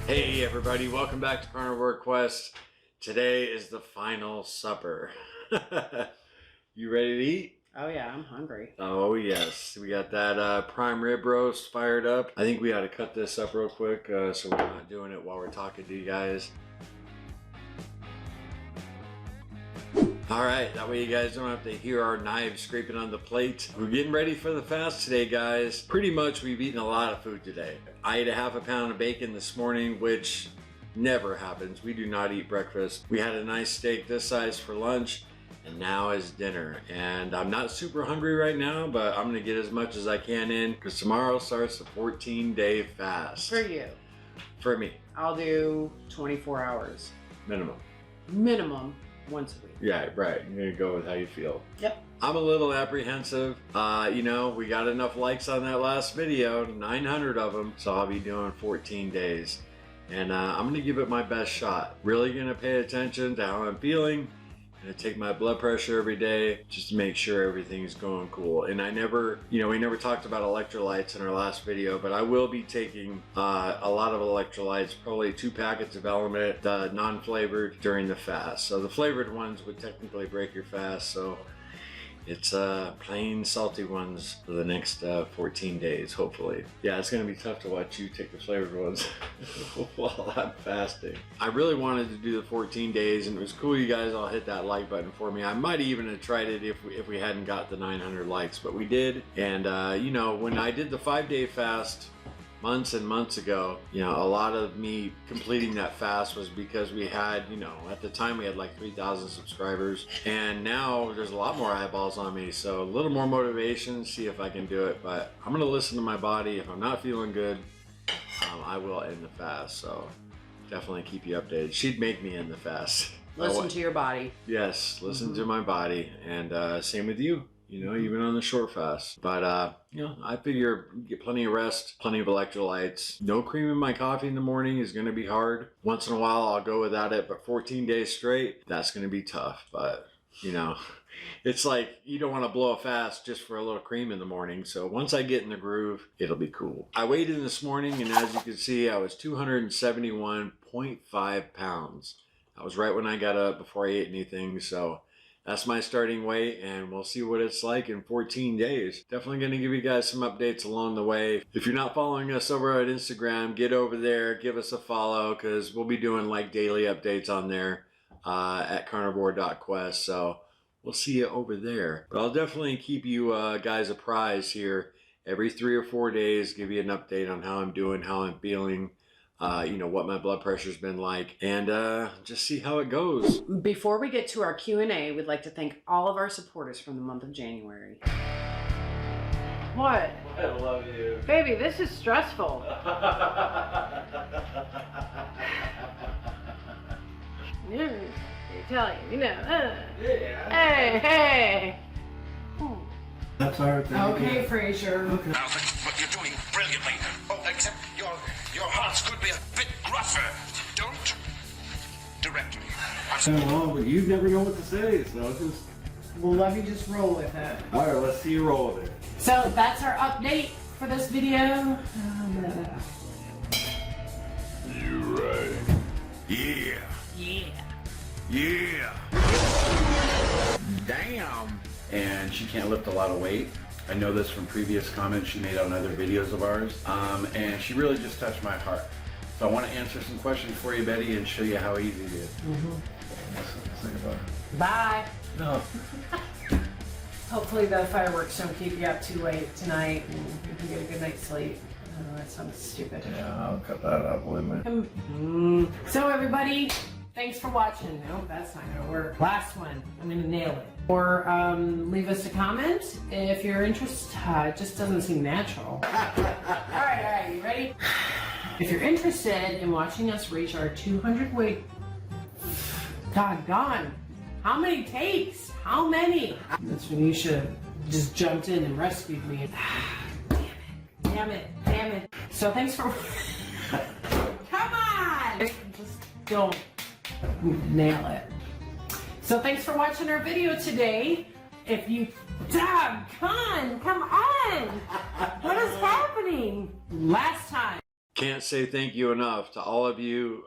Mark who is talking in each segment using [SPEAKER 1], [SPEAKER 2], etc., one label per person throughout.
[SPEAKER 1] Hey everybody, welcome back to Carnivore Quest. Today is the final supper. You ready to eat?
[SPEAKER 2] Oh yeah, I'm hungry.
[SPEAKER 1] Oh yes, we got that prime rib roast fired up. I think we ought to cut this up real quick so we're not doing it while we're talking to you guys. Alright, that way you guys don't have to hear our knives scraping on the plate. We're getting ready for the fast today, guys. Pretty much we've eaten a lot of food today. I ate a half a pound of bacon this morning, which never happens. We do not eat breakfast. We had a nice steak this size for lunch, and now is dinner. And I'm not super hungry right now, but I'm gonna get as much as I can in because tomorrow starts the 14-day fast.
[SPEAKER 2] For you.
[SPEAKER 1] For me.
[SPEAKER 2] I'll do 24 hours.
[SPEAKER 1] Minimum.
[SPEAKER 2] Minimum. Once a week.
[SPEAKER 1] Yeah, right. You're gonna go with how you feel.
[SPEAKER 2] Yep.
[SPEAKER 1] I'm a little apprehensive. You know, we got enough likes on that last video, 900 of them, so I'll be doing 14 days. And I'm gonna give it my best shot. Really gonna pay attention to how I'm feeling. Gonna take my blood pressure every day just to make sure everything's going cool. And I never, you know, we never talked about electrolytes in our last video, but I will be taking a lot of electrolytes, probably 2 packets of Element, non-flavored during the fast. So the flavored ones would technically break your fast, so it's plain salty ones for the next 14 days, hopefully. Yeah, it's gonna be tough to watch you take the flavored ones while I'm fasting. I really wanted to do the 14 days, and it was cool you guys all hit that like button for me. I might even have tried it if we hadn't got the 900 likes, but we did. And you know, when I did the 5-day fast months and months ago, you know, a lot of me completing that fast was because we had, you know, at the time we had like 3,000 subscribers, and now there's a lot more eyeballs on me, so a little more motivation, see if I can do it. But I'm gonna listen to my body. If I'm not feeling good, I will end the fast, so definitely keep you updated. She'd make me end the fast.
[SPEAKER 2] Listen to your body.
[SPEAKER 1] Yes, listen to my body, and same with you. You know, even on the short fast. But, you know, I figure get plenty of rest, plenty of electrolytes. No cream in my coffee in the morning is going to be hard. Once in a while, I'll go without it, but 14 days straight, that's going to be tough. But, you know, it's like you don't want to blow a fast just for a little cream in the morning. So once I get in the groove, it'll be cool. I weighed in this morning, and as you can see, I was 271.5 pounds. That was right when I got up before I ate anything, so that's my starting weight, and we'll see what it's like in 14 days. Definitely going to give you guys some updates along the way. If you're not following us over at Instagram, get over there, give us a follow, because we'll be doing like daily updates on there at carnivore.quest. So we'll see you over there. But I'll definitely keep you guys apprised here every 3 or 4 days, give you an update on how I'm doing, how I'm feeling. You know, what my blood pressure's been like, and just see how it goes.
[SPEAKER 2] Before we get to our Q&A, we'd like to thank all of our supporters from the month of January. What?
[SPEAKER 1] I love you.
[SPEAKER 2] Baby, this is stressful. Yeah, Italian, you know.
[SPEAKER 1] Yeah.
[SPEAKER 2] Hey.
[SPEAKER 1] That's our thing.
[SPEAKER 2] Okay, Fraser.
[SPEAKER 1] Okay.
[SPEAKER 3] Now, but you're doing brilliantly. Oh, except your hearts could be a bit gruffer. Don't direct me.
[SPEAKER 1] Well, but you never know what to say, so just...
[SPEAKER 2] Well, let me just roll with it.
[SPEAKER 1] All right, let's see you roll with it.
[SPEAKER 2] So that's our update for this video.
[SPEAKER 3] You right. Yeah. Yeah.
[SPEAKER 4] Damn. And she can't lift a lot of weight. I know this from previous comments she made on other videos of ours. And she really just touched my heart. So I want to answer some questions for you, Betty, and show you how easy it is.
[SPEAKER 2] Bye.
[SPEAKER 4] No.
[SPEAKER 2] Hopefully the fireworks don't keep you up too late tonight and you can get a good night's sleep. Oh, that sounds stupid.
[SPEAKER 4] Yeah, I'll cut that up with me.
[SPEAKER 2] So everybody, thanks for watching. No, that's not gonna work. Last one, I'm gonna nail it. Or leave us a comment if you're interested. It just doesn't seem natural. All right, you ready? If you're interested in watching us reach our 200 weight, doggone, how many takes? How many? That's when you should have just jumped in and rescued me. Damn it. So thanks for, come on! Just don't nail it. So thanks for watching our video today. If you, come on! What is happening? Last time.
[SPEAKER 1] Can't say thank you enough to all of you.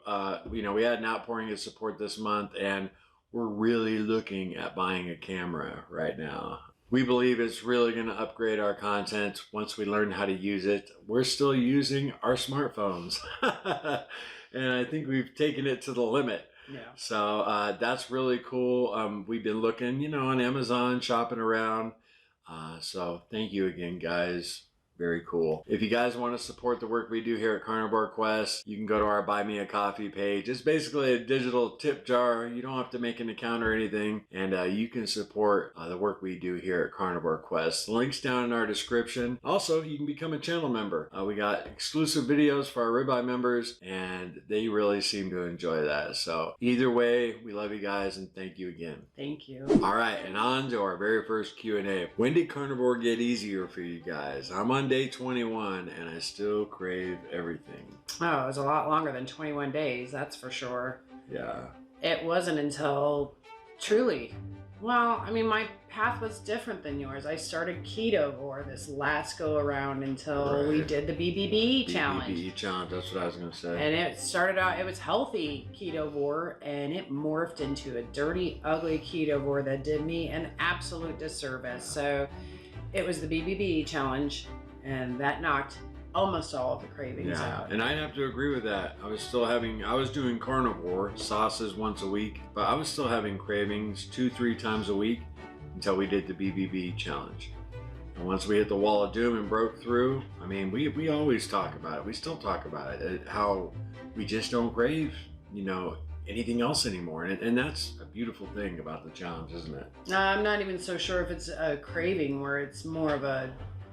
[SPEAKER 1] You know, we had an outpouring of support this month, and we're really looking at buying a camera right now. We believe it's really going to upgrade our content once we learn how to use it. We're still using our smartphones, and I think we've taken it to the limit.
[SPEAKER 2] Yeah.
[SPEAKER 1] So that's really cool. We've been looking, you know, on Amazon, shopping around. So thank you again, guys. Very cool. If you guys want to support the work we do here at Carnivore Quest, you can go to our Buy Me a Coffee page. It's basically a digital tip jar. You don't have to make an account or anything, and you can support the work we do here at Carnivore Quest. The link's down in our description. Also, you can become a channel member. We got exclusive videos for our ribeye members, and they really seem to enjoy that. So either way, we love you guys, and thank you again.
[SPEAKER 2] Thank you.
[SPEAKER 1] All right, and on to our very first Q&A. When did carnivore get easier for you guys? I'm on day 21 and I still crave everything.
[SPEAKER 2] Oh, it was a lot longer than 21 days, that's for sure.
[SPEAKER 1] Yeah.
[SPEAKER 2] It wasn't until truly, well, I mean, my path was different than yours. I started ketovore this last go around until we did the BBB challenge.
[SPEAKER 1] BBB challenge, that's what I was going to say.
[SPEAKER 2] And it started out, it was healthy ketovore, and it morphed into a dirty, ugly ketovore that did me an absolute disservice. So it was the BBB challenge, and that knocked almost all of the cravings out.
[SPEAKER 1] And I'd have to agree with that. I was doing carnivore, sauces once a week, but I was still having cravings 2-3 times a week until we did the BBB challenge. And once we hit the wall of doom and broke through, I mean, we always talk about it. We still talk about it, how we just don't crave, you know, anything else anymore. And that's a beautiful thing about the challenge, isn't it?
[SPEAKER 2] I'm not even so sure if it's a craving where it's more of a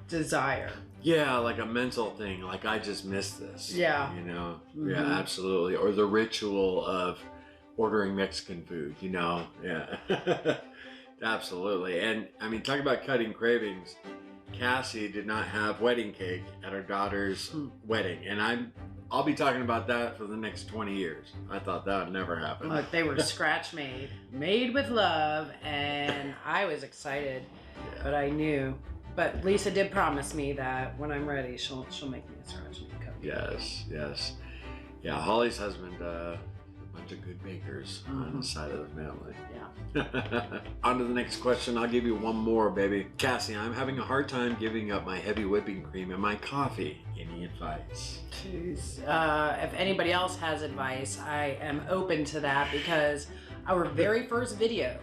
[SPEAKER 2] desire.
[SPEAKER 1] Yeah, like a mental thing, like I just missed this.
[SPEAKER 2] Yeah.
[SPEAKER 1] You know?
[SPEAKER 2] Mm-hmm.
[SPEAKER 1] Yeah, absolutely. Or the ritual of ordering Mexican food, you know? Yeah. Absolutely. And I mean, talk about cutting cravings. Cassie did not have wedding cake at her daughter's wedding. And I'll be talking about that for the next 20 years. I thought that would never happen.
[SPEAKER 2] Look, they were scratch made with love, and I was excited, but I knew. But Lisa did promise me that when I'm ready, she'll make me a scratch made cupcake.
[SPEAKER 1] Yes, yes. Yeah, Holly's husband, a bunch of good bakers on the side of the family.
[SPEAKER 2] Yeah.
[SPEAKER 1] On to the next question. I'll give you one more, baby. Cassie, I'm having a hard time giving up my heavy whipping cream in my coffee. Any advice?
[SPEAKER 2] Jeez. If anybody else has advice, I am open to that, because our very first video,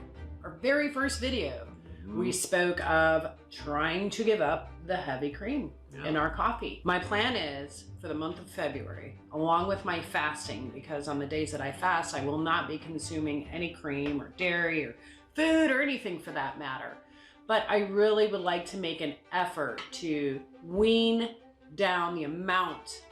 [SPEAKER 2] we spoke of trying to give up the heavy cream in our coffee. My plan is for the month of February, along with my fasting, because on the days that I fast, I will not be consuming any cream or dairy or food or anything for that matter. But I really would like to make an effort to wean down the amount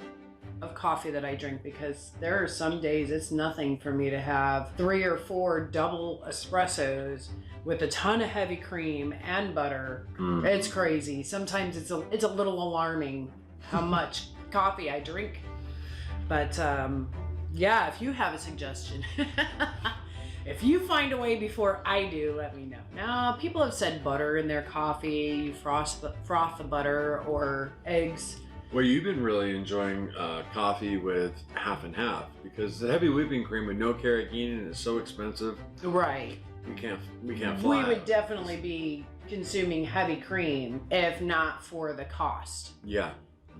[SPEAKER 2] of coffee that I drink, because there are some days it's nothing for me to have 3 or 4 double espressos with a ton of heavy cream and butter. It's crazy. Sometimes it's a little alarming how much coffee I drink. But yeah, if you have a suggestion, if you find a way before I do, let me know. Now, people have said butter in their coffee, you froth the butter, or eggs.
[SPEAKER 1] Well, you've been really enjoying coffee with half and half, because the heavy whipping cream with no carrageenan is so expensive.
[SPEAKER 2] Right.
[SPEAKER 1] We can't fly.
[SPEAKER 2] We would definitely be consuming heavy cream if not for the cost.
[SPEAKER 1] Yeah.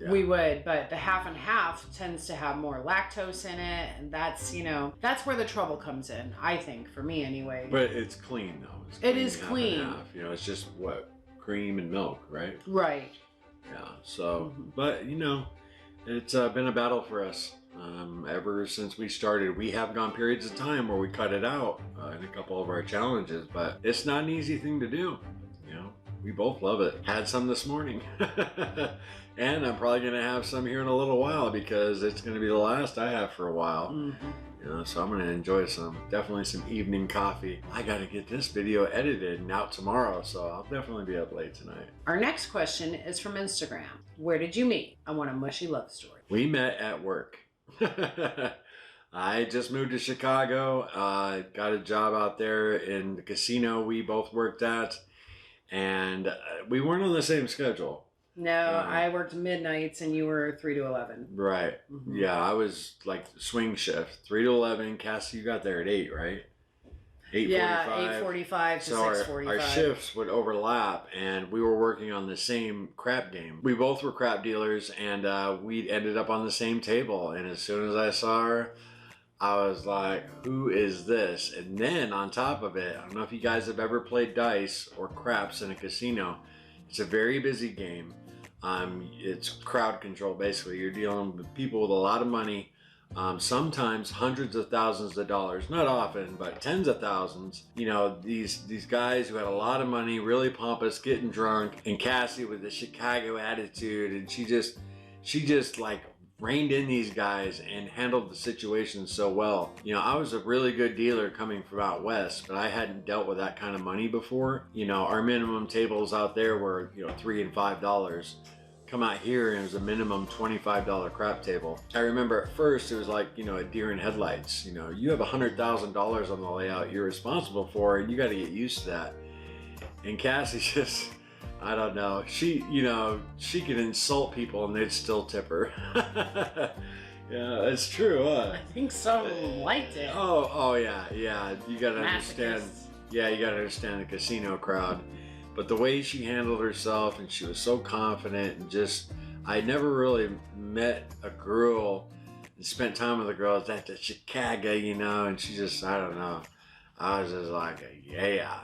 [SPEAKER 2] We would, but the half and half tends to have more lactose in it, and that's, you know, that's where the trouble comes in, I think, for me anyway.
[SPEAKER 1] But it's clean, though.
[SPEAKER 2] It is
[SPEAKER 1] half
[SPEAKER 2] clean.
[SPEAKER 1] and half. You know, it's just what? Cream and milk, right?
[SPEAKER 2] Right.
[SPEAKER 1] Yeah. So, but you know, it's been a battle for us. Ever since we started, we have gone periods of time where we cut it out in a couple of our challenges, but it's not an easy thing to do. You know, we both love it. Had some this morning. And I'm probably going to have some here in a little while, because it's going to be the last I have for a while. You know, so I'm going to enjoy definitely some evening coffee. I got to get this video edited and out tomorrow, so I'll definitely be up late tonight.
[SPEAKER 2] Our next question is from Instagram. Where did you meet? I want a mushy love story.
[SPEAKER 1] We met at work. I just moved to Chicago, got a job out there in the casino we both worked at, and we weren't on the same schedule.
[SPEAKER 2] No, I worked midnights and you were 3 to 11.
[SPEAKER 1] Right. Mm-hmm. Yeah, I was like swing shift, 3 to 11. Cassie, you got there at 8, right? 8:45.
[SPEAKER 2] Yeah, 8:45 to 6:45.
[SPEAKER 1] Our shifts would overlap, and we were working on the same crap game. We both were crap dealers, and we ended up on the same table. And as soon as I saw her, I was like, who is this? And then on top of it, I don't know if you guys have ever played dice or craps in a casino. It's a very busy game. It's crowd control, basically. You're dealing with people with a lot of money. Sometimes hundreds of thousands of dollars, not often, but tens of thousands. You know, these guys who had a lot of money, really pompous, getting drunk, and Cassie with the Chicago attitude, and she just like reined in these guys and handled the situation so well. You know, I was a really good dealer coming from out west, but I hadn't dealt with that kind of money before. You know, our minimum tables out there were, you know, $3 and $5. Come out here and it was a minimum $25 crap table. I remember at first it was like, you know, a deer in headlights. You know, you have $100,000 on the layout you're responsible for, and you got to get used to that. And Cassie just, I don't know, she, you know, she could insult people and they'd still tip her. Yeah, it's true, huh?
[SPEAKER 2] I think some liked it.
[SPEAKER 1] Oh yeah, you got to understand. Yeah, you got to understand the casino crowd. But the way she handled herself, and she was so confident, and just, I never really met a girl and spent time with a girl at the Chicago, you know, and she just, I don't know. I was just like, yeah.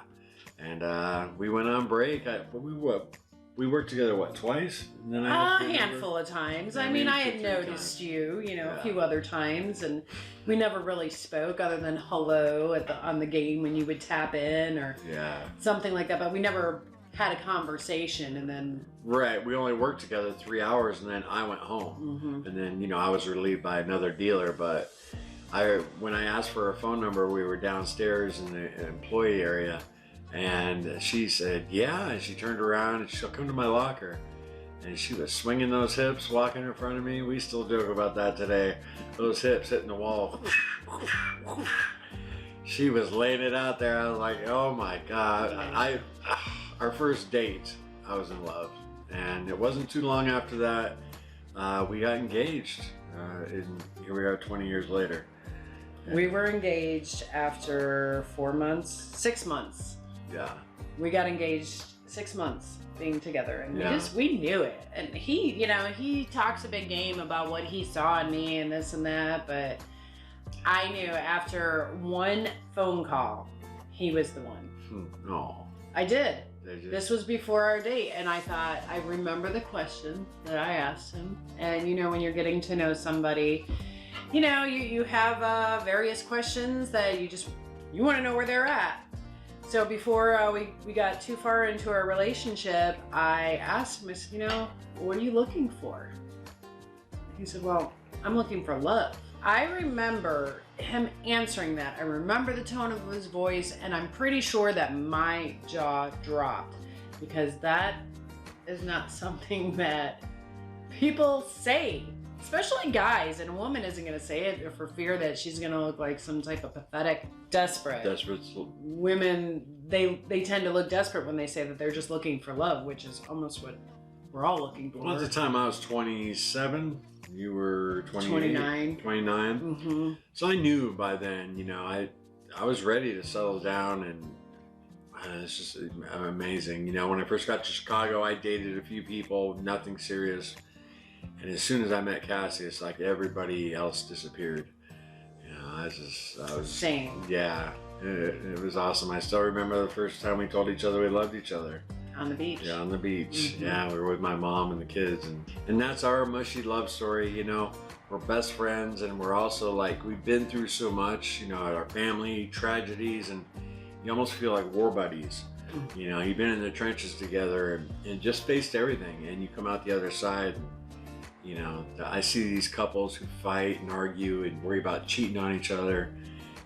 [SPEAKER 1] And we went on break. We worked together, what, twice? And then
[SPEAKER 2] a handful of times. I mean, I had noticed you, you know, a few other times, and we never really spoke other than hello on the game when you would tap in or something like that. But we never had a conversation, and then
[SPEAKER 1] right, we only worked together 3 hours, and then I went home, and then, you know, I was relieved by another dealer. But when I asked for her phone number, we were downstairs in the employee area. And she said, yeah, and she turned around and she'll come to my locker. And she was swinging those hips, walking in front of me. We still joke about that today. Those hips hitting the wall. She was laying it out there. I was like, oh my God. Our first date, I was in love. And it wasn't too long after that, we got engaged. And here we are 20 years later.
[SPEAKER 2] We were engaged after 6 months.
[SPEAKER 1] Yeah.
[SPEAKER 2] We got engaged 6 months being together, and we knew it. And he, you know, he talks a big game about what he saw in me and this and that, but I knew after one phone call, he was the one.
[SPEAKER 1] Oh.
[SPEAKER 2] I did. This was before our date, and I thought, I remember the question that I asked him. And you know, when you're getting to know somebody, you know, you have various questions that you want to know where they're at. So before we got too far into our relationship, I asked him, I said, you know, what are you looking for? He said, well, I'm looking for love. I remember him answering that. I remember the tone of his voice, and I'm pretty sure that my jaw dropped, because that is not something that people say. Especially guys, and a woman isn't going to say it for fear that she's going to look like some type of pathetic, desperate. Women, they tend to look desperate when they say that they're just looking for love, which is almost what we're all looking for.
[SPEAKER 1] Well, at the time I was 27, you were 29. 29.
[SPEAKER 2] Mm-hmm.
[SPEAKER 1] So I knew by then, you know, I was ready to settle down, and it's just amazing. You know, when I first got to Chicago, I dated a few people, nothing serious. And as soon as I met Cassie, it's like everybody else disappeared. You know, I was
[SPEAKER 2] same.
[SPEAKER 1] Yeah, it was awesome. I still remember the first time we told each other we loved each other.
[SPEAKER 2] On the beach.
[SPEAKER 1] Yeah, on the beach.
[SPEAKER 2] Mm-hmm.
[SPEAKER 1] Yeah, we were with my mom and the kids, and that's our mushy love story. You know, we're best friends, and we're also like, we've been through so much. You know, our family tragedies, and you almost feel like war buddies. You know, you've been in the trenches together and just faced everything, and you come out the other side. You know, I see these couples who fight and argue and worry about cheating on each other.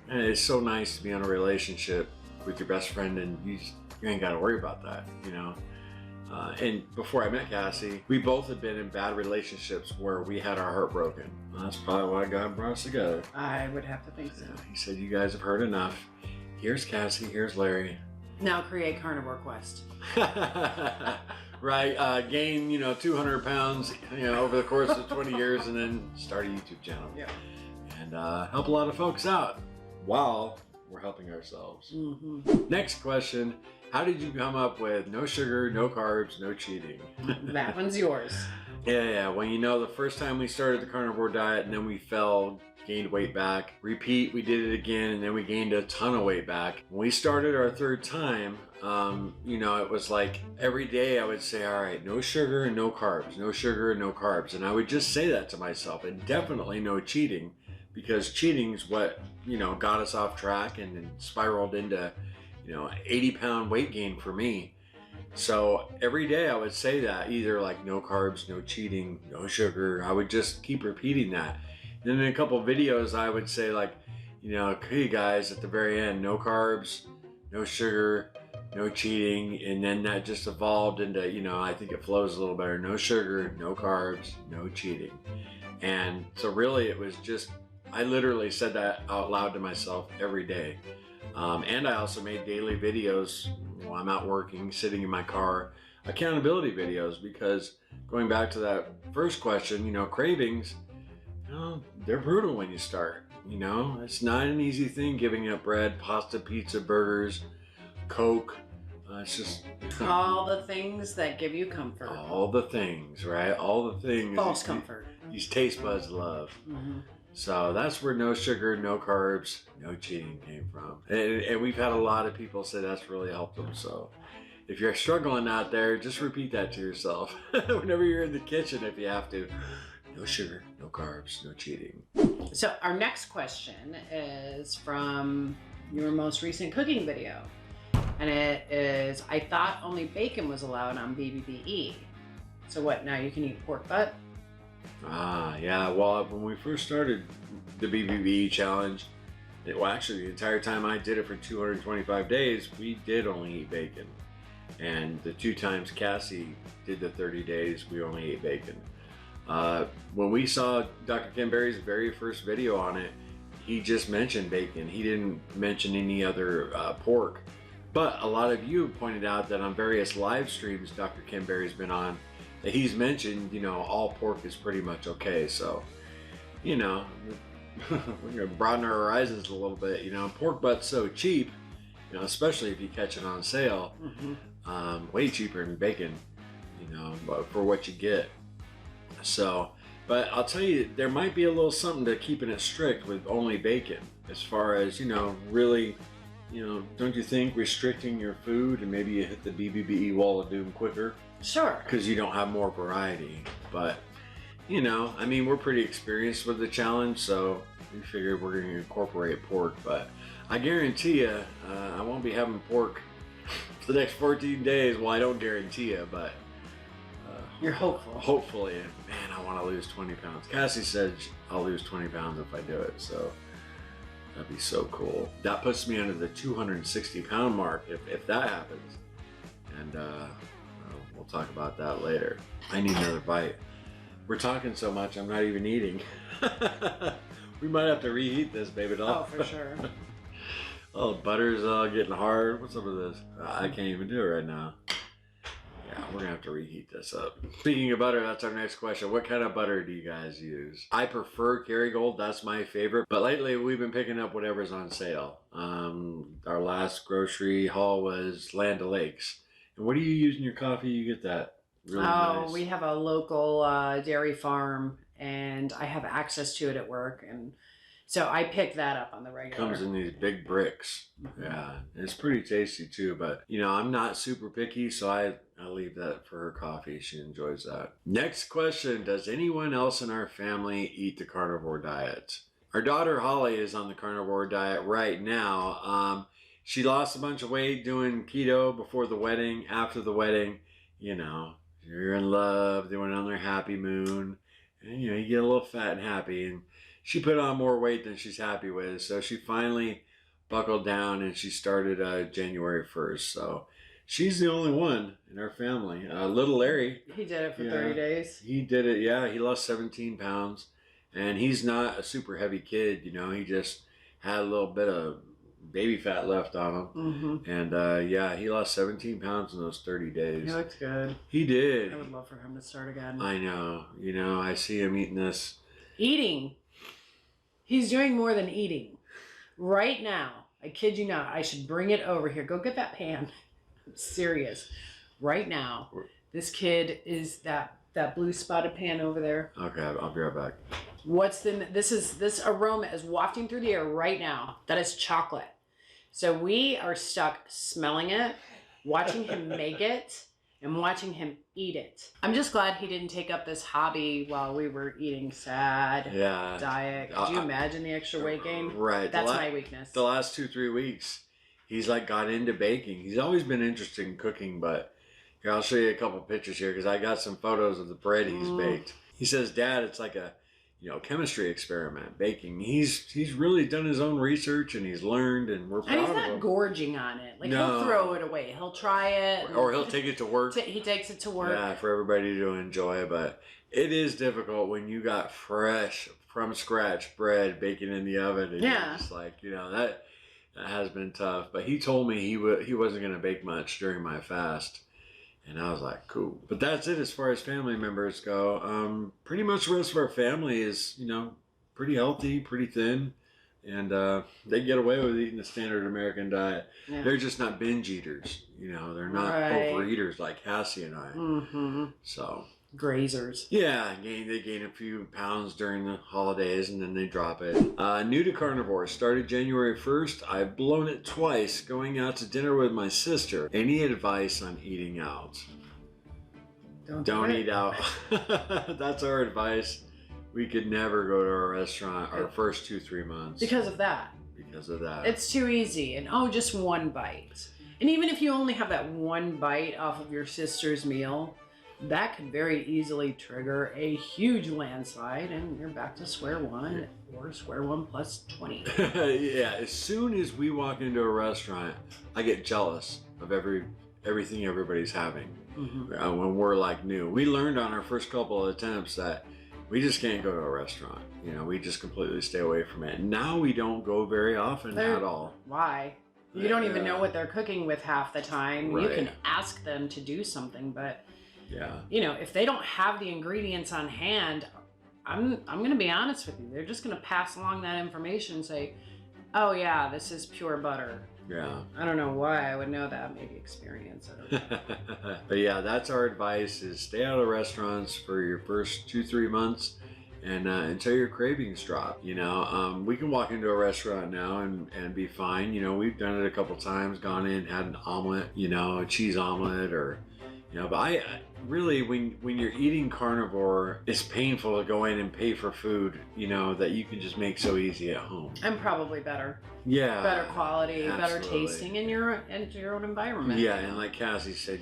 [SPEAKER 1] And it's so nice to be in a relationship with your best friend, and you ain't got to worry about that, you know. And before I met Cassie, we both had been in bad relationships where we had our heart broken. Well, that's probably why God brought us together.
[SPEAKER 2] I would have to think so.
[SPEAKER 1] He said, you guys have heard enough. Here's Cassie, here's Larry.
[SPEAKER 2] Now create Carnivore Quest.
[SPEAKER 1] right? Gain, 200 pounds, over the course of 20 years and then start a YouTube channel.
[SPEAKER 2] Yeah.
[SPEAKER 1] And help a lot of folks out while we're helping ourselves.
[SPEAKER 2] Mm-hmm.
[SPEAKER 1] Next question, how did you come up with no sugar, no carbs, no cheating?
[SPEAKER 2] That one's yours.
[SPEAKER 1] Yeah. Well, the first time we started the carnivore diet and then we fell, gained weight back, repeat, we did it again, and then we gained a ton of weight back. When we started our third time, it was like every day I would say, all right, no sugar and no carbs, no sugar and no carbs. And I would just say that to myself, and definitely no cheating, because cheating's what, got us off track and then spiraled into, 80-pound weight gain for me. So every day I would say that, either like no carbs, no cheating, no sugar. I would just keep repeating that. And then in a couple of videos I would say like, hey guys, at the very end, no carbs, no sugar, no cheating. And then that just evolved into, I think it flows a little better. No sugar, no carbs, no cheating. And so really it was just, I literally said that out loud to myself every day. And I also made daily videos while I'm out working, sitting in my car, accountability videos, because going back to that first question, cravings, they're brutal when you start. It's not an easy thing giving up bread, pasta, pizza, burgers, Coke. It's just
[SPEAKER 2] all the things that give you comfort.
[SPEAKER 1] All the things, right? All the things.
[SPEAKER 2] False comfort.
[SPEAKER 1] These taste buds love.
[SPEAKER 2] Mm-hmm.
[SPEAKER 1] So that's where no sugar, no carbs, no cheating came from. And we've had a lot of people say that's really helped them. So if you're struggling out there, just repeat that to yourself whenever you're in the kitchen if you have to. No sugar, no carbs, no cheating.
[SPEAKER 2] So our next question is from your most recent cooking video. And it is, I thought only bacon was allowed on BBBE. So what, now you can eat pork butt?
[SPEAKER 1] Yeah. Well, when we first started the BBBE challenge, actually the entire time I did it for 225 days, we did only eat bacon. And the 2 times Cassie did the 30 days, we only ate bacon. When we saw Dr. Ken Berry's very first video on it, he just mentioned bacon. He didn't mention any other pork. But a lot of you pointed out that on various live streams Dr. Ken Berry's been on, that he's mentioned, all pork is pretty much okay. So, we're gonna broaden our horizons a little bit. Pork butt's so cheap, especially if you catch it on sale, way cheaper than bacon, for what you get. So, but I'll tell you, there might be a little something to keeping it strict with only bacon, as far as, really, don't you think restricting your food and maybe you hit the BBBE wall of doom quicker?
[SPEAKER 2] Sure.
[SPEAKER 1] Because you don't have more variety. But, we're pretty experienced with the challenge, so we figured we're going to incorporate pork. But I guarantee you, I won't be having pork for the next 14 days. Well, I don't guarantee you, but
[SPEAKER 2] you're hopeful.
[SPEAKER 1] Hopefully. Man, I want to lose 20 pounds. Cassie said I'll lose 20 pounds if I do it, so that'd be so cool. That puts me under the 260 pound mark if that happens. And we'll talk about that later. I need another bite. We're talking so much, I'm not even eating. We might have to reheat this, baby doll.
[SPEAKER 2] Oh, for sure.
[SPEAKER 1] Oh, butter's getting hard. What's up with this? I can't even do it right now. Yeah, we're gonna have to reheat this up. Speaking of butter, that's our next question. What kind of butter do you guys use? I prefer Kerrygold, that's my favorite. But lately we've been picking up whatever's on sale. Our last grocery haul was Land O'Lakes. And what do you use in your coffee? You get that really nice.
[SPEAKER 2] We have a local dairy farm, and I have access to it at work, and so I pick that up on the regular.
[SPEAKER 1] Comes in these big bricks. Yeah, it's pretty tasty too, but I'm not super picky, so I leave that for her coffee. She enjoys that. Next question, does anyone else in our family eat the carnivore diet? Our daughter Holly is on the carnivore diet right now. She lost a bunch of weight doing keto before the wedding, after the wedding. You're in love, they went on their happy moon, and you get a little fat and happy, and she put on more weight than she's happy with, so she finally buckled down and she started January 1st. So she's the only one in our family. Little Larry.
[SPEAKER 2] He did it for 30 days.
[SPEAKER 1] He did it, yeah. He lost 17 pounds. And he's not a super heavy kid, he just had a little bit of baby fat left on him.
[SPEAKER 2] Mm-hmm.
[SPEAKER 1] And yeah, he lost 17 pounds in those 30 days.
[SPEAKER 2] He looked good.
[SPEAKER 1] He did.
[SPEAKER 2] I would love for him to start again.
[SPEAKER 1] I know. You know, I see him eating this.
[SPEAKER 2] Eating. He's doing more than eating. Right now, I kid you not, I should bring it over here. Go get that pan. I'm serious. Right now, this kid is that blue spotted pan over there.
[SPEAKER 1] Okay, I'll be right back.
[SPEAKER 2] This aroma is wafting through the air right now. That is chocolate. So we are stuck smelling it, watching him make it, and watching him eat it. I'm just glad he didn't take up this hobby while we were eating sad diet. Could you imagine the extra weight gain?
[SPEAKER 1] Right.
[SPEAKER 2] That's my weakness.
[SPEAKER 1] The last 2-3 weeks, he's like got into baking. He's always been interested in cooking, but here, I'll show you a couple pictures here because I got some photos of the bread he's baked. He says, Dad, it's like a chemistry experiment, baking. He's really done his own research and he's learned, and we're proud of him. And he's not
[SPEAKER 2] gorging on it. Like, he'll throw it away. He'll try it.
[SPEAKER 1] Or he'll take it to work.
[SPEAKER 2] He takes it to work.
[SPEAKER 1] Yeah, for everybody to enjoy. But it is difficult when you got fresh, from scratch bread baking in the oven. And you're just like, that has been tough. But he told me he wasn't going to bake much during my fast. And I was like, cool. But that's it as far as family members go. Pretty much the rest of our family is, pretty healthy, pretty thin. And they get away with eating the standard American diet. Yeah. They're just not binge eaters. They're not overeaters like Cassie and I.
[SPEAKER 2] Mm-hmm.
[SPEAKER 1] So.
[SPEAKER 2] Grazers.
[SPEAKER 1] Yeah, they gain a few pounds during the holidays and then they drop it. New to carnivore, started January 1st. I've blown it twice going out to dinner with my sister. Any advice on eating out? Don't eat out. That's our advice. We could never go to a restaurant our first 2-3 months.
[SPEAKER 2] Because of that.
[SPEAKER 1] Because of that.
[SPEAKER 2] It's too easy. And just one bite. And even if you only have that one bite off of your sister's meal, that could very easily trigger a huge landslide and you're back to square one or square one plus 20.
[SPEAKER 1] Yeah, as soon as we walk into a restaurant, I get jealous of everything everybody's having. Mm-hmm. When we're like new. We learned on our first couple of attempts that we just can't go to a restaurant. We just completely stay away from it. Now we don't go very often at all.
[SPEAKER 2] Why? You don't even know what they're cooking with half the time. Right. You can ask them to do something, but if they don't have the ingredients on hand, I'm going to be honest with you. They're just going to pass along that information and say, oh yeah, this is pure butter.
[SPEAKER 1] Yeah.
[SPEAKER 2] I don't know why I would know that. Maybe experience it.
[SPEAKER 1] But yeah, that's our advice is stay out of restaurants for your first 2-3 months and until your cravings drop. We can walk into a restaurant now and be fine. We've done it a couple times, gone in, had an omelet, a cheese omelet or but I really, when you're eating carnivore, it's painful to go in and pay for food, that you can just make so easy at home.
[SPEAKER 2] And probably better.
[SPEAKER 1] Yeah.
[SPEAKER 2] Better quality,
[SPEAKER 1] absolutely.
[SPEAKER 2] Better tasting in your own environment.
[SPEAKER 1] Yeah, and like Cassie said,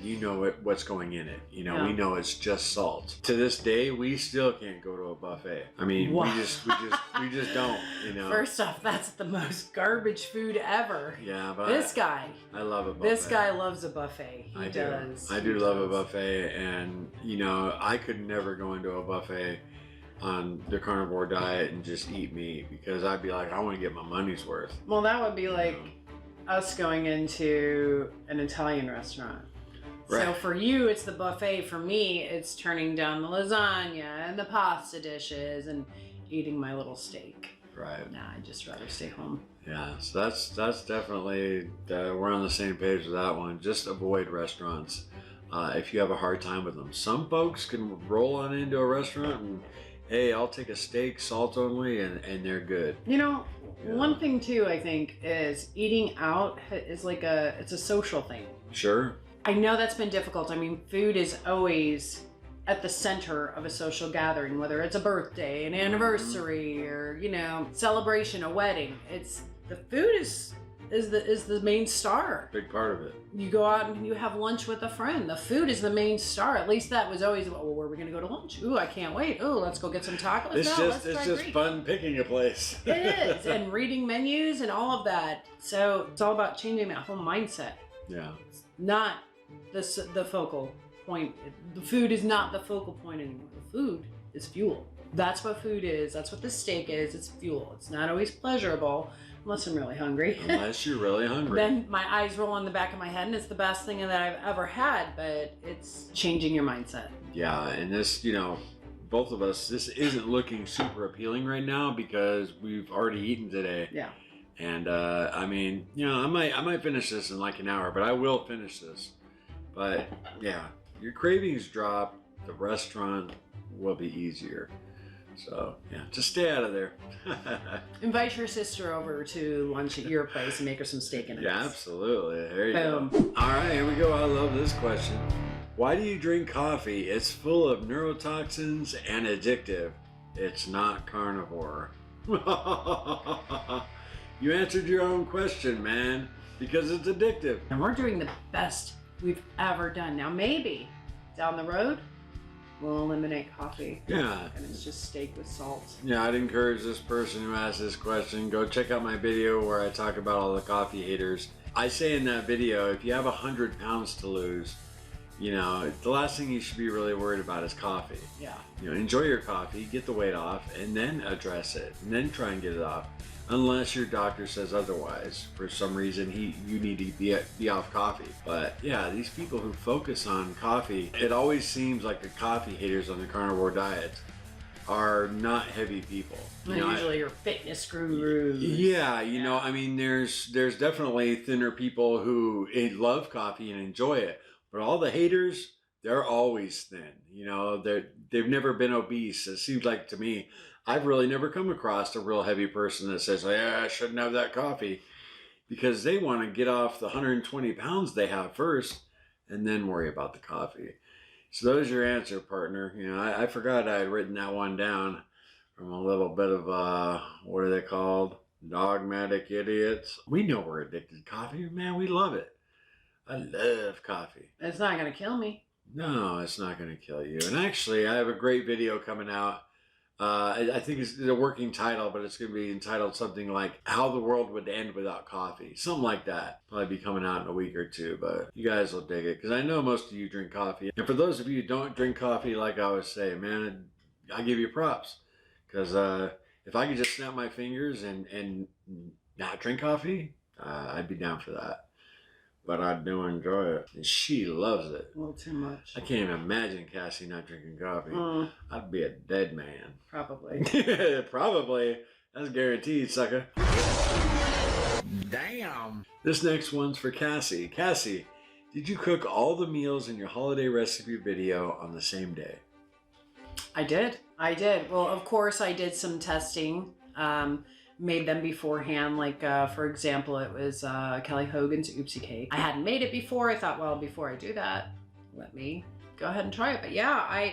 [SPEAKER 1] what's going in it. We know it's just salt. To this day, we still can't go to a buffet. I mean, we just don't,
[SPEAKER 2] First off, that's the most garbage food ever.
[SPEAKER 1] Yeah, but
[SPEAKER 2] this guy.
[SPEAKER 1] I love a buffet.
[SPEAKER 2] This guy loves a buffet. He does.
[SPEAKER 1] I do love a buffet, and I could never go into a buffet on the carnivore diet and just eat meat because I'd be like, I want to get my money's worth.
[SPEAKER 2] Well, that would be like us going into an Italian restaurant. Right. So for you, it's the buffet. For me, it's turning down the lasagna and the pasta dishes and eating my little steak.
[SPEAKER 1] Right.
[SPEAKER 2] Nah, I'd just rather stay home.
[SPEAKER 1] Yeah, so that's definitely, we're on the same page with that one. Just avoid restaurants if you have a hard time with them. Some folks can roll on into a restaurant and, hey, I'll take a steak, salt only, and they're good.
[SPEAKER 2] One thing too, I think, is eating out is it's a social thing.
[SPEAKER 1] Sure.
[SPEAKER 2] I know that's been difficult. I mean, food is always at the center of a social gathering, whether it's a birthday, an anniversary, or celebration, a wedding. The food is the main star.
[SPEAKER 1] Big part of it.
[SPEAKER 2] You go out and you have lunch with a friend. The food is the main star. At least that was always, well, where are we going to go to lunch? Ooh, I can't wait. Ooh, let's go get some tacos.
[SPEAKER 1] It's just fun picking a place.
[SPEAKER 2] It is, and reading menus and all of that. So it's all about changing that whole mindset.
[SPEAKER 1] Yeah.
[SPEAKER 2] It's not the focal point. The food is not the focal point anymore. The food is fuel. That's what food is. That's what the steak is. It's fuel. It's not always pleasurable unless I'm really hungry.
[SPEAKER 1] Unless you're really hungry.
[SPEAKER 2] Then my eyes roll on the back of my head and it's the best thing that I've ever had, but it's changing your mindset.
[SPEAKER 1] Yeah, and this, you know, both of us, this isn't looking super appealing right now because we've already eaten today.
[SPEAKER 2] Yeah.
[SPEAKER 1] And I mean, you know, I might finish this in like an hour, but I will finish this. But yeah, your cravings drop, the restaurant will be easier. So yeah, just stay out of there.
[SPEAKER 2] Invite your sister over to lunch at your place and make her some steak and eggs.
[SPEAKER 1] Yeah, absolutely. There you
[SPEAKER 2] Boom.
[SPEAKER 1] go. All right, here we go. I love this question. Why do you drink coffee? It's full of neurotoxins and addictive. It's not carnivore. You answered your own question, man, because it's addictive.
[SPEAKER 2] And we're doing the best we've ever done. Now maybe down the road, we'll eliminate coffee.
[SPEAKER 1] Yeah.
[SPEAKER 2] And it's just steak with salt.
[SPEAKER 1] Yeah, I'd encourage this person who asked this question, go check out my video where I talk about all the coffee haters. I say in that video, if you have 100 pounds to lose, you know, the last thing you should be really worried about is coffee.
[SPEAKER 2] Yeah.
[SPEAKER 1] You know, enjoy your coffee, get the weight off, and then address it, and then try and get it off. Unless your doctor says otherwise. For some reason, you need to be off coffee. But yeah, these people who focus on coffee, it always seems like the coffee haters on the carnivore diet are not heavy people. You know,
[SPEAKER 2] usually your fitness gurus.
[SPEAKER 1] Yeah, you know, I mean, there's definitely thinner people who love coffee and enjoy it. But all the haters, they're always thin. You know, they've never been obese. It seems like to me, I've really never come across a real heavy person that says, yeah, I shouldn't have that coffee. Because they want to get off the 120 pounds they have first and then worry about the coffee. So there's your answer, partner. You know, I forgot I had written that one down from a little bit of, what are they called? Dogmatic idiots. We know we're addicted to coffee. Man, we love it. I love coffee.
[SPEAKER 2] It's not going to kill me.
[SPEAKER 1] No, it's not going to kill you. And actually, I have a great video coming out. I think it's a working title, but it's going to be entitled something like How the World Would End Without Coffee. Something like that. Probably be coming out in a week or two, but you guys will dig it because I know most of you drink coffee. And for those of you who don't drink coffee, like I always say, man, I give you props. Because if I could just snap my fingers and not drink coffee, I'd be down for that. But I do enjoy it. And she loves it.
[SPEAKER 2] A little too much.
[SPEAKER 1] I can't even imagine Cassie not drinking coffee. I'd be a dead man.
[SPEAKER 2] Probably.
[SPEAKER 1] Probably. That's guaranteed, sucker.
[SPEAKER 3] Damn.
[SPEAKER 1] This next one's for Cassie. Cassie, did you cook all the meals in your holiday recipe video on the same day?
[SPEAKER 2] I did. Well, of course, I did some testing. Made them beforehand. Like, for example, it was Kelly Hogan's Oopsie Cake. I hadn't made it before. I thought, well, before I do that, let me go ahead and try it. But yeah,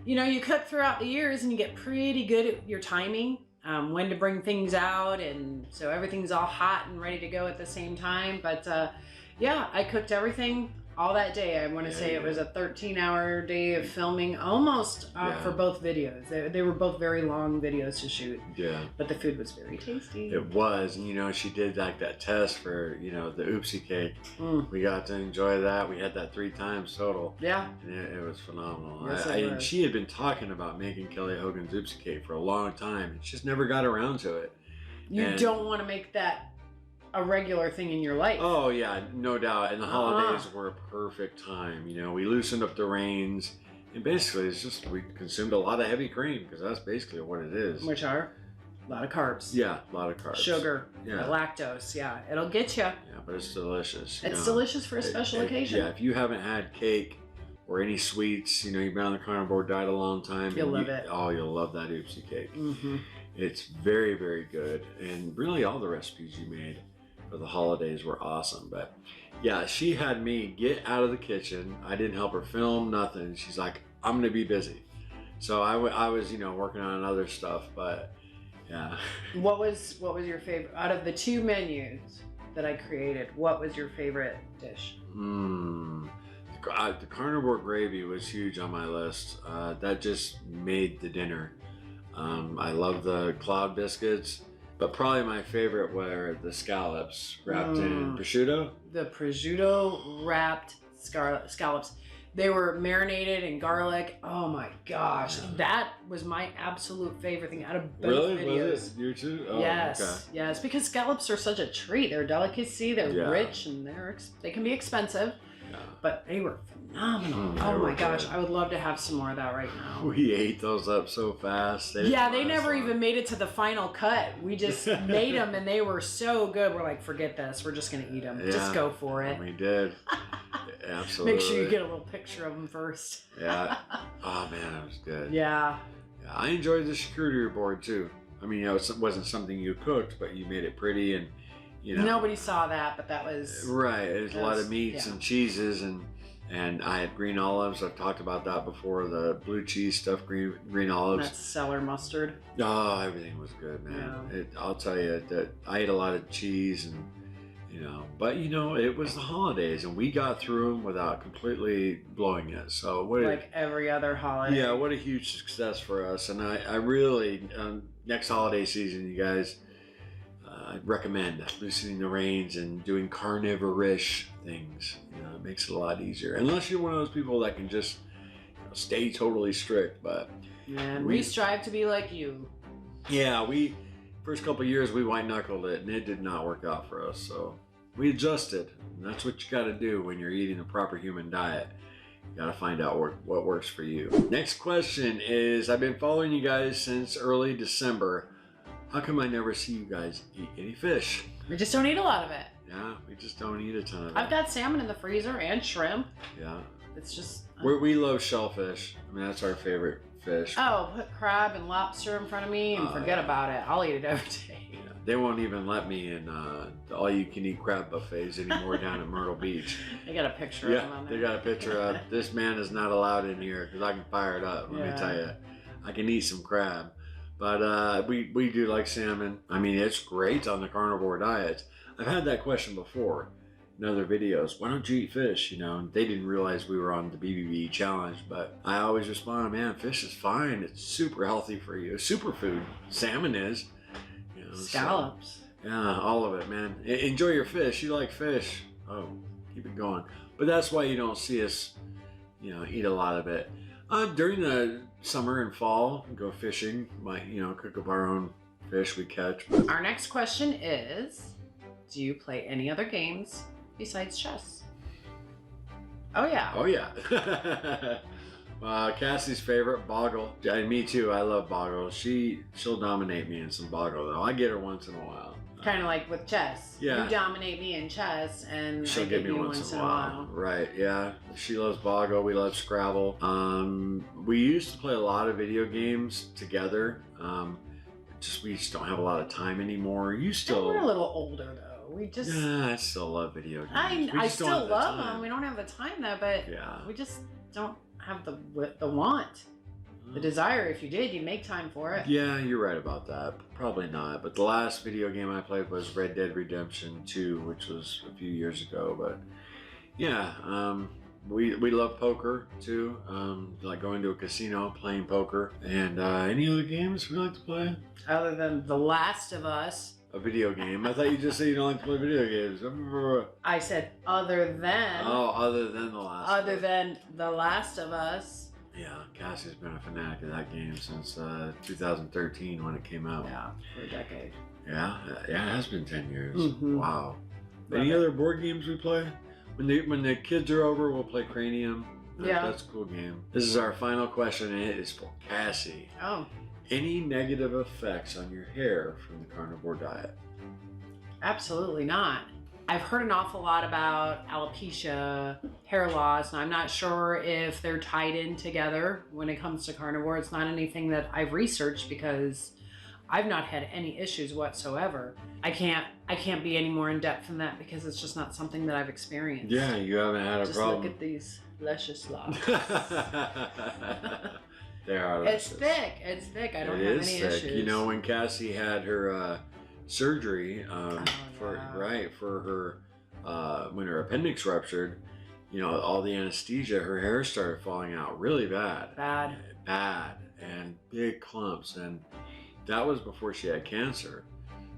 [SPEAKER 2] you know, you cook throughout the years and you get pretty good at your timing, when to bring things out. And so everything's all hot and ready to go at the same time. But yeah, I cooked everything all that day. I want to say it was a 13-hour day of filming, almost for both videos. They were both very long videos to shoot. Yeah. But the food was very tasty.
[SPEAKER 1] It was, and you know, she did like that test for, you know, the Oopsie Cake. We got to enjoy that. We had that 3 times total.
[SPEAKER 2] Yeah.
[SPEAKER 1] And it was phenomenal.
[SPEAKER 2] Yes,
[SPEAKER 1] and she had been talking about making Kelly Hogan's Oopsie Cake for a long time, and she just never got around to it.
[SPEAKER 2] You don't want to make that a regular thing in your life.
[SPEAKER 1] Oh yeah, no doubt. And the holidays were a perfect time. You know, we loosened up the reins, and basically it's just we consumed a lot of heavy cream because that's basically what it is.
[SPEAKER 2] Which are a lot of carbs.
[SPEAKER 1] Yeah, a lot of carbs.
[SPEAKER 2] Sugar. Yeah. Lactose. Yeah, it'll get you.
[SPEAKER 1] Yeah, but it's delicious.
[SPEAKER 2] It's delicious for a special occasion.
[SPEAKER 1] Yeah, if you haven't had cake or any sweets, you know, you've been on the carnivore diet a long time.
[SPEAKER 2] You'll love it.
[SPEAKER 1] Oh, you'll love that Oopsie Cake. It's very, very good, and really all the recipes you made for the holidays were awesome. But yeah, she had me get out of the kitchen. I didn't help her film, nothing. She's like, I'm gonna be busy. So I was, you know, working on other stuff, but yeah. What
[SPEAKER 2] was your favorite out of the 2 menus that I created? What was your favorite dish?
[SPEAKER 1] The carnivore gravy was huge on my list. That just made the dinner. I love the cloud biscuits. But probably my favorite were the scallops wrapped in prosciutto.
[SPEAKER 2] The prosciutto wrapped scallops. They were marinated in garlic. Oh my gosh. That was my absolute favorite thing out of both videos.
[SPEAKER 1] Was it? You too? Oh,
[SPEAKER 2] yes.
[SPEAKER 1] Okay.
[SPEAKER 2] Yes. Because scallops are such a treat. They're a delicacy. They're rich and they can be expensive. Yeah. But they were phenomenal. Oh my gosh. I would love to have some more of that right now.
[SPEAKER 1] We ate those up so fast.
[SPEAKER 2] They never even made it to the final cut. We just made them and they were so good. We're like, forget this. We're just going to eat them. Yeah. Just go for it.
[SPEAKER 1] We did. Absolutely.
[SPEAKER 2] Make sure you get a little picture of them first.
[SPEAKER 1] Yeah. Oh man, that was good.
[SPEAKER 2] Yeah.
[SPEAKER 1] I enjoyed the charcuterie board too. I mean, it wasn't something you cooked, but you made it pretty and,
[SPEAKER 2] Nobody saw that, but that was...
[SPEAKER 1] Right. There's a lot of meats and cheeses and I had green olives. I've talked about that before. The blue cheese stuffed green olives.
[SPEAKER 2] That's cellar mustard.
[SPEAKER 1] Oh, everything was good, man. Yeah. I'll tell you that I ate a lot of cheese and, but it was the holidays and we got through them without completely blowing it. So
[SPEAKER 2] like every other holiday.
[SPEAKER 1] Yeah, what a huge success for us. And I really, next holiday season, you guys, I'd recommend loosening the reins and doing carnivore-ish things. It makes it a lot easier. Unless you're one of those people that can just stay totally strict. But
[SPEAKER 2] and we strive to be like you.
[SPEAKER 1] Yeah, first couple of years we white-knuckled it, and it did not work out for us. So we adjusted. And that's what you got to do when you're eating a proper human diet. You got to find out what works for you. Next question is, I've been following you guys since early December. How come I never see you guys eat any fish?
[SPEAKER 2] We just don't eat a lot of it.
[SPEAKER 1] Yeah, we just don't eat a ton of it.
[SPEAKER 2] I've got salmon in the freezer and shrimp.
[SPEAKER 1] Yeah.
[SPEAKER 2] It's just...
[SPEAKER 1] We love shellfish. I mean, that's our favorite fish.
[SPEAKER 2] Oh, put crab and lobster in front of me and forget about it. I'll eat it every day.
[SPEAKER 1] Yeah. They won't even let me in the all-you-can-eat crab buffets anymore down at Myrtle Beach.
[SPEAKER 2] They got a picture of him on there.
[SPEAKER 1] They got a picture of, this man is not allowed in here because I can fire it up. Let me tell you. I can eat some crab. But we do like salmon. I mean, it's great on the carnivore diet. I've had that question before in other videos. Why don't you eat fish? And they didn't realize we were on the BBB challenge. But I always respond, man, fish is fine. It's super healthy for you. Superfood. Salmon is.
[SPEAKER 2] Scallops.
[SPEAKER 1] So, yeah, all of it, man. Enjoy your fish. You like fish. Oh, keep it going. But that's why you don't see us, eat a lot of it. During the summer and fall, go fishing. Might, cook up our own fish we catch.
[SPEAKER 2] Our next question is, do you play any other games besides chess? Oh yeah.
[SPEAKER 1] Oh yeah. Cassie's favorite, Boggle. And me too, I love Boggle. She'll dominate me in some Boggle though. I get her once in a while.
[SPEAKER 2] Kind of like with chess.
[SPEAKER 1] Yeah.
[SPEAKER 2] You dominate me in chess and
[SPEAKER 1] she'll give me once in a while. Right, yeah. She loves Boggle, we love Scrabble. We used to play a lot of video games together. We just don't have a lot of time anymore.
[SPEAKER 2] We're a little older though.
[SPEAKER 1] I still love video games.
[SPEAKER 2] I still love them. We don't have the time though, but we just don't have the want. The desire. If you did, you'd make time for it.
[SPEAKER 1] Yeah, you're right about that. Probably not. But the last video game I played was Red Dead Redemption 2, which was a few years ago. But yeah, we love poker too. Like going to a casino, playing poker. And any other games we like to play?
[SPEAKER 2] Other than The Last of Us.
[SPEAKER 1] A video game. I thought you just said you don't like to play video games.
[SPEAKER 2] I said other than.
[SPEAKER 1] Oh, other than The Last.
[SPEAKER 2] Other than The Last of Us.
[SPEAKER 1] Yeah, Cassie's been a fanatic of that game since 2013 when it came out.
[SPEAKER 2] Yeah, for a decade.
[SPEAKER 1] Yeah, it has been 10 years. Mm-hmm. Wow. Any other board games we play? When the kids are over, we'll play Cranium. That's a cool game. This is our final question, and it is for Cassie.
[SPEAKER 2] Oh.
[SPEAKER 1] Any negative effects on your hair from the carnivore diet?
[SPEAKER 2] Absolutely not. I've heard an awful lot about alopecia, hair loss, and I'm not sure if they're tied in together when it comes to carnivore. It's not anything that I've researched because I've not had any issues whatsoever. I can't be any more in depth than that because it's just not something that I've experienced.
[SPEAKER 1] Yeah, you haven't had a problem.
[SPEAKER 2] Just look at these luscious locks.
[SPEAKER 1] They are luscious.
[SPEAKER 2] It's thick. I don't have any issues.
[SPEAKER 1] When Cassie had her surgery for her when her appendix ruptured, all the anesthesia, her hair started falling out really bad and big clumps, and that was before she had cancer.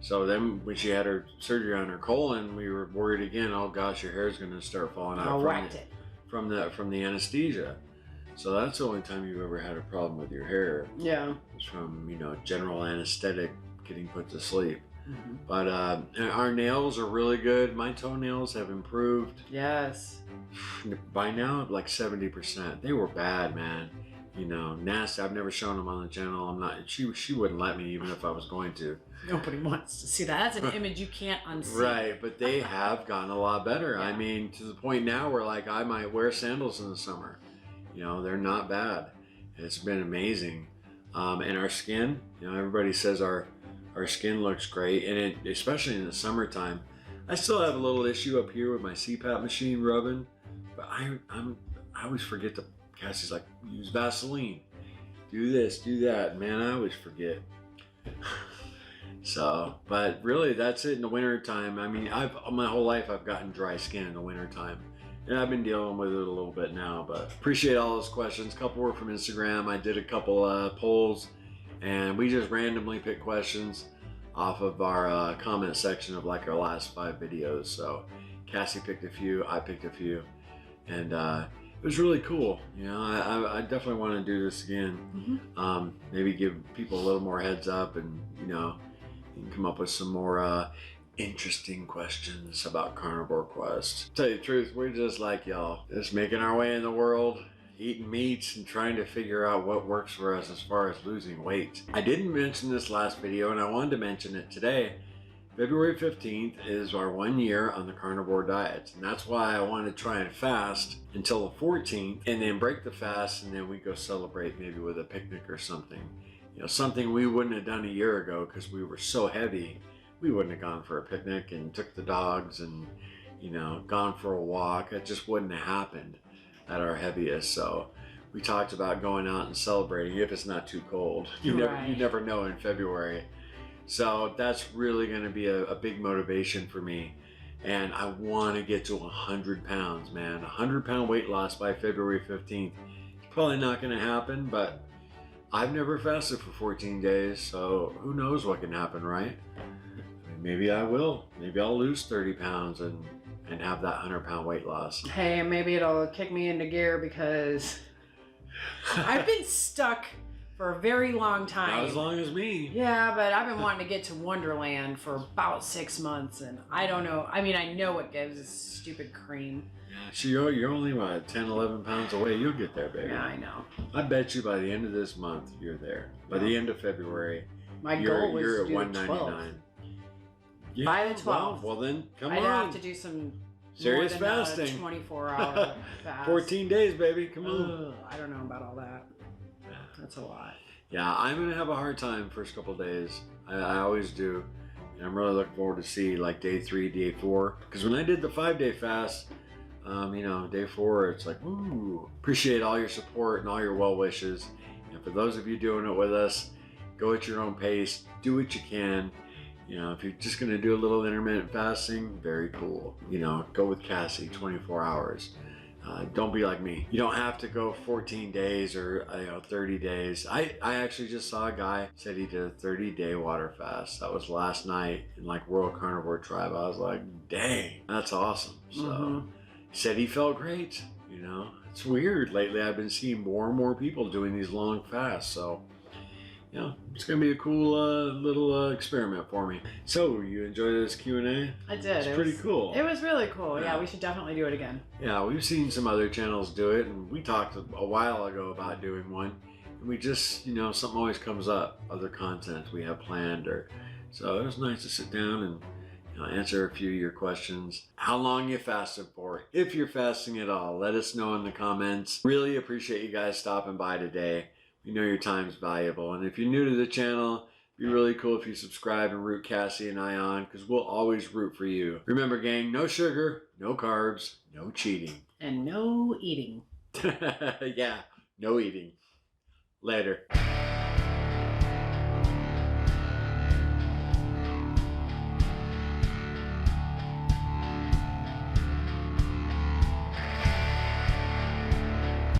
[SPEAKER 1] So then when she had her surgery on her colon, we were worried again, oh gosh, your hair's going to start falling out from the anesthesia. So that's the only time you've ever had a problem with your hair.
[SPEAKER 2] Yeah.
[SPEAKER 1] It's from, you know, general anesthetic getting put to sleep.
[SPEAKER 2] Mm-hmm.
[SPEAKER 1] But our nails are really good. My toenails have improved.
[SPEAKER 2] Yes.
[SPEAKER 1] By now, like 70%. They were bad, man. You know, nasty. I've never shown them on the channel. I'm not. She wouldn't let me, even if I was going to.
[SPEAKER 2] Nobody wants to see that. That's an image you can't unsee.
[SPEAKER 1] Right, but they have gotten a lot better.
[SPEAKER 2] Yeah.
[SPEAKER 1] I mean, to the point now where like I might wear sandals in the summer. You know, they're not bad. It's been amazing. And our skin, you know, everybody says our skin looks great, and especially in the summertime. I still have a little issue up here with my CPAP machine rubbing, but I always forget to. Cassie's like, use Vaseline, do this, do that. Man, I always forget. So, but really, that's it in the winter time. I mean, my whole life I've gotten dry skin in the winter time, and I've been dealing with it a little bit now. But appreciate all those questions. A couple were from Instagram. I did a couple polls, and we just randomly picked questions off of our comment section of like our last 5 videos. So Cassie picked a few, I picked a few, and it was really cool. You know, I definitely want to do this again.
[SPEAKER 2] Mm-hmm.
[SPEAKER 1] Maybe give people a little more heads up, and you know, you can come up with some more interesting questions about Carnivore Quest. Tell you the truth, we're just like y'all, just making our way in the world, eating meats and trying to figure out what works for us as far as losing weight. I didn't mention this last video, and I wanted to mention it today. February 15th is our 1 year on the carnivore diet, and that's why I want to try and fast until the 14th, and then break the fast, and then we go celebrate maybe with a picnic or something. You know, something we wouldn't have done a year ago because we were so heavy. We wouldn't have gone for a picnic and took the dogs and, you know, gone for a walk. It just wouldn't have happened at our heaviest. So we talked about going out and celebrating if it's not too cold. You never know in February. So that's really going to be a big motivation for me. And I want to get to 100 pounds, man. 100-pound weight loss by February 15th. It's probably not going to happen, but I've never fasted for 14 days, so who knows what can happen, right? I mean, maybe I will. Maybe I'll lose 30 pounds and have that 100-pound weight loss.
[SPEAKER 2] Hey, maybe it'll kick me into gear because I've been stuck for a very long time.
[SPEAKER 1] Not as long as me.
[SPEAKER 2] Yeah, but I've been wanting to get to Wonderland for about 6 months, and I don't know. I mean, I know it gives this stupid cream.
[SPEAKER 1] Yeah, so you're only, what, 10, 11 pounds away. You'll get there, baby.
[SPEAKER 2] Yeah, I know.
[SPEAKER 1] I bet you by the end of this month, you're there. By the end of February,
[SPEAKER 2] my goal was
[SPEAKER 1] you're
[SPEAKER 2] to
[SPEAKER 1] at
[SPEAKER 2] do
[SPEAKER 1] 199.
[SPEAKER 2] Yeah, by the 12th.
[SPEAKER 1] Well, then, come
[SPEAKER 2] I'd
[SPEAKER 1] on.
[SPEAKER 2] have to do some
[SPEAKER 1] serious
[SPEAKER 2] more than
[SPEAKER 1] fasting.
[SPEAKER 2] 24-hour fast.
[SPEAKER 1] 14 days, baby. Come on.
[SPEAKER 2] Ugh, I don't know about all that. That's a lot.
[SPEAKER 1] Yeah, I'm going to have a hard time first couple days. I always do. And I'm really looking forward to see like day 3, day 4. Because when I did the 5-day fast, you know, day 4, it's like, ooh. Appreciate all your support and all your well wishes. And for those of you doing it with us, go at your own pace. Do what you can. You know, if you're just going to do a little intermittent fasting, very cool. You know, go with Cassie, 24 hours. Don't be like me. You don't have to go 14 days or 30 days. I actually just saw a guy said he did a 30-day water fast. That was last night in like World Carnivore Tribe. I was like, dang, that's awesome. So he said he felt great. You know, it's weird. Lately I've been seeing more and more people doing these long fasts. So, you know, it's gonna be a cool little experiment for me. So, you enjoyed this Q&A?
[SPEAKER 2] I did.
[SPEAKER 1] It's pretty cool.
[SPEAKER 2] It was really cool. Yeah, we should definitely do it again.
[SPEAKER 1] Yeah, we've seen some other channels do it, and we talked a while ago about doing one. And we just, you know, something always comes up, other content we have planned, so it was nice to sit down and, you know, answer a few of your questions. How long you fasted for? If you're fasting at all, let us know in the comments. Really appreciate you guys stopping by today. We know your time's valuable, and if you're new to the channel, it'd be really cool if you subscribe and root Cassie and I on, because we'll always root for you. Remember, gang, no sugar, no carbs, no cheating.
[SPEAKER 2] And no eating.
[SPEAKER 1] Yeah, no eating. Later.